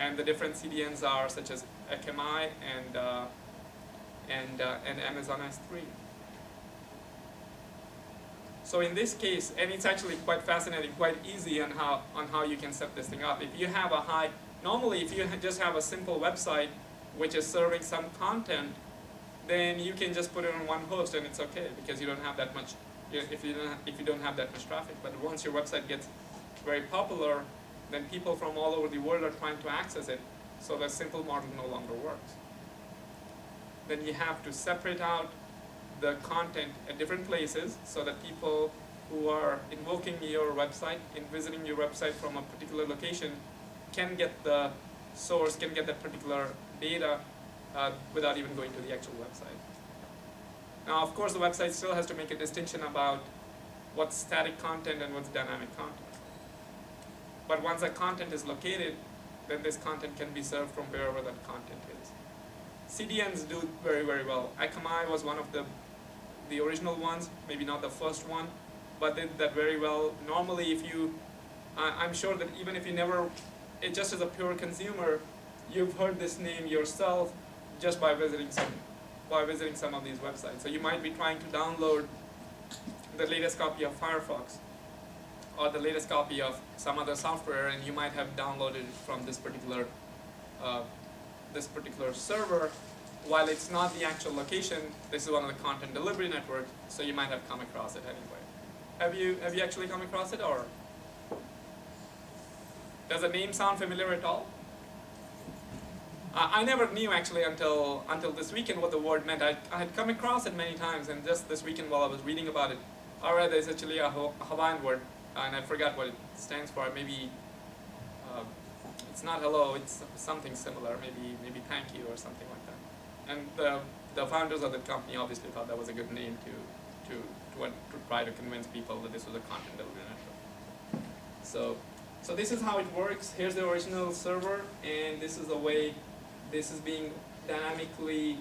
And the different CDNs are such as Akamai and Amazon S3. So in this case, and it's actually quite fascinating, quite easy on how you can set this thing up. If you have normally if you just have a simple website which is serving some content, then you can just put it on one host and it's okay, because you don't have that much, if you don't have that much traffic. But once your website gets very popular, then people from all over the world are trying to access it, so the simple model no longer works. Then you have to separate out the content at different places so that people who are invoking your website and visiting your website from a particular location can get the source, can get that particular data without even going to the actual website. Now, of course, the website still has to make a distinction about what's static content and what's dynamic content. But once that content is located, then this content can be served from wherever that content is. CDNs do very, very well. Akamai was one of the original ones, maybe not the first one, but did that very well. Normally, if you, I'm sure that even if you never, just as a pure consumer, you've heard this name yourself just by visiting some of these websites. So you might be trying to download the latest copy of Firefox or the latest copy of some other software, and you might have downloaded it from this particular server. While it's not the actual location, this is one of the content delivery networks, so you might have come across it anyway. Have you actually come across it, or does the name sound familiar at all? I never knew actually until this weekend what the word meant. I had come across it many times, and just this weekend while I was reading about it, I read there's actually a Hawaiian word, and I forgot what it stands for. Maybe it's not hello, it's something similar, maybe thank you or something like that. And the founders of the company obviously thought that was a good name to try to convince people that this was a content delivery network. So this is how it works. Here's the original server, and this is the way this is being dynamically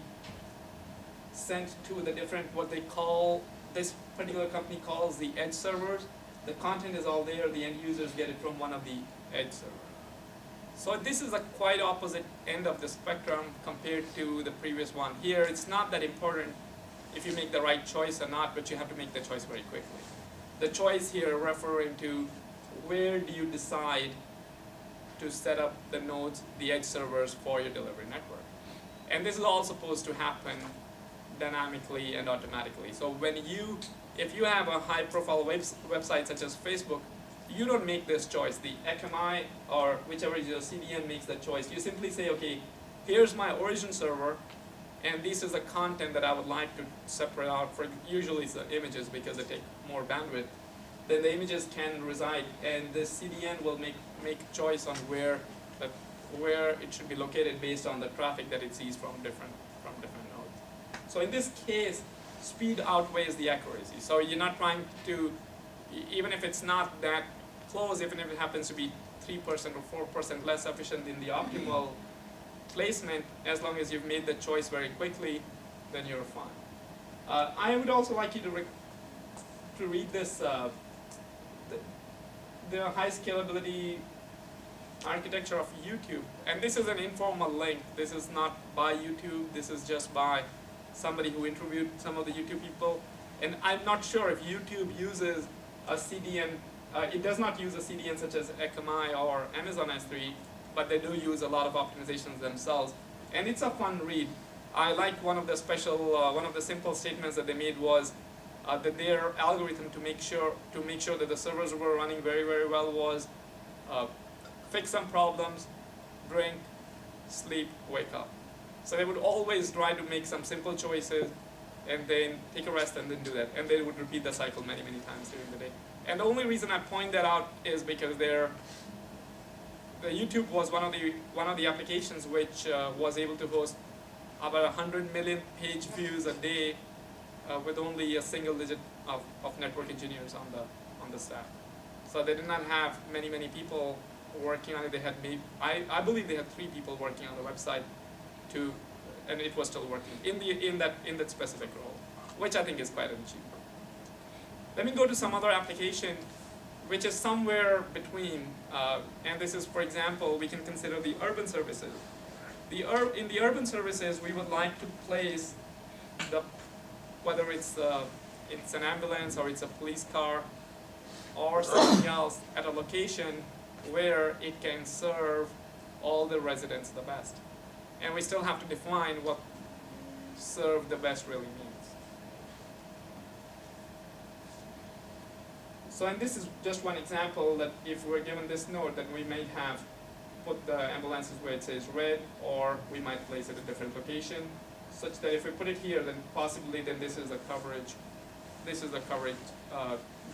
sent to the different, what they call, this particular company calls the edge servers. The content is all there, the end users get it from one of the edge servers. So this is a quite opposite end of the spectrum compared to the previous one. Here, it's not that important if you make the right choice or not, but you have to make the choice very quickly. The choice here referring to where do you decide to set up the nodes, the edge servers for your delivery network. And this is all supposed to happen dynamically and automatically. So if you have a high profile website such as Facebook, you don't make this choice. The Akamai or whichever is your CDN makes that choice. You simply say, okay, here's my origin server, and this is the content that I would like to separate out. For usually it's the images because they take more bandwidth. Then the images can reside, and the CDN will make choice on where it should be located based on the traffic that it sees from different nodes. So in this case, speed outweighs the accuracy. So you're not trying to, even if it's not that close, even if it happens to be 3% or 4% less efficient in the optimal placement, as long as you've made the choice very quickly, then you're fine. I would also like you to read this, the high scalability architecture of YouTube. And this is an informal link. This is not by YouTube. This is just by somebody who interviewed some of the YouTube people. And I'm not sure if YouTube uses a CDN. It does not use a CDN such as Akamai or Amazon S3, but they do use a lot of optimizations themselves. And it's a fun read. I like one of the simple statements that they made was that their algorithm to make sure that the servers were running very, very well was fix some problems, drink, sleep, wake up. So they would always try to make some simple choices and then take a rest and then do that. And they would repeat the cycle many, many times during the day. And the only reason I point that out is because the YouTube was one of the applications which was able to host about 100 million page views a day with only a single digit of network engineers on the staff. So they did not have many people working on it. They had I believe they had 3 people working on the website and it was still working in that specific role, which I think is quite an achievement. Let me go to some other application which is somewhere between, and this is, for example, we can consider the urban services. In the urban services, we would like to place whether it's an ambulance or it's a police car or something else at a location where it can serve all the residents the best. And we still have to define what serve the best really means. So, and this is just one example that if we're given this node, then we may have put the ambulances where it says red, or we might place it at a different location, such that if we put it here, then possibly then this is the coverage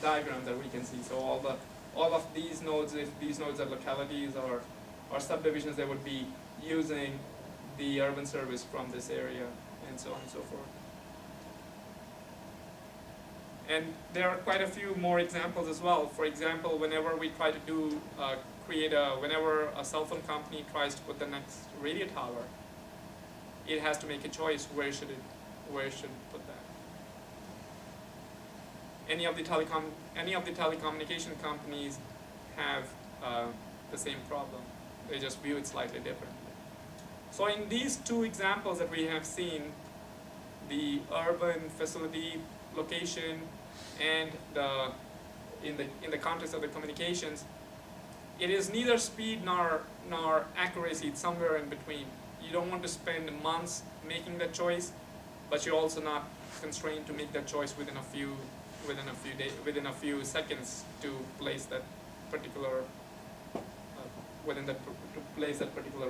diagram that we can see. So all of these nodes, if these nodes are localities or subdivisions, they would be using the urban service from this area, and so on and so forth. And there are quite a few more examples as well. For example, whenever we try to do whenever a cell phone company tries to put the next radio tower, it has to make a choice where it should put that. Any of the telecommunication companies have the same problem. They just view it slightly differently. So in these two examples that we have seen, the urban facility location and in the context of the communications, it is neither speed nor accuracy. It's somewhere in between. You don't want to spend months making that choice, but you're also not constrained to make that choice within a few seconds to place that particular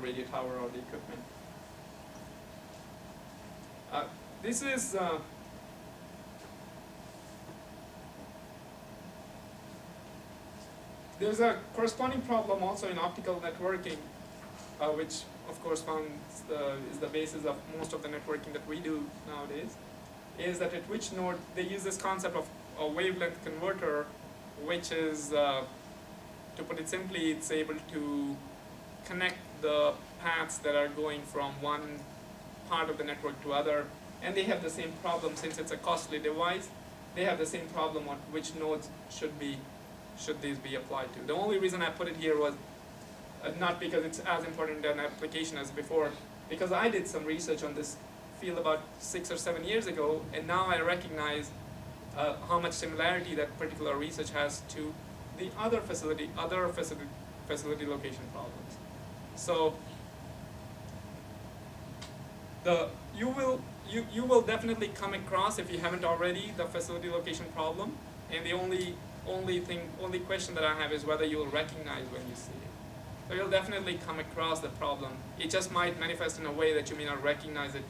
radio tower or the equipment. This is there's a corresponding problem also in optical networking, which of course is the basis of most of the networking that we do nowadays, is that at which node they use this concept of a wavelength converter, which is, to put it simply, it's able to connect the paths that are going from one part of the network to other, and they have the same problem. Since it's a costly device, they have the same problem on which nodes should these be applied to. The only reason I put it here was not because it's as important an application as before, because I did some research on this field about 6 or 7 years ago, and now I recognize how much similarity that particular research has to the other facility location problems. So you will definitely come across, if you haven't already, the facility location problem, and the only question that I have is whether you'll recognize when you see it. So you'll definitely come across the problem. It just might manifest in a way that you may not recognize it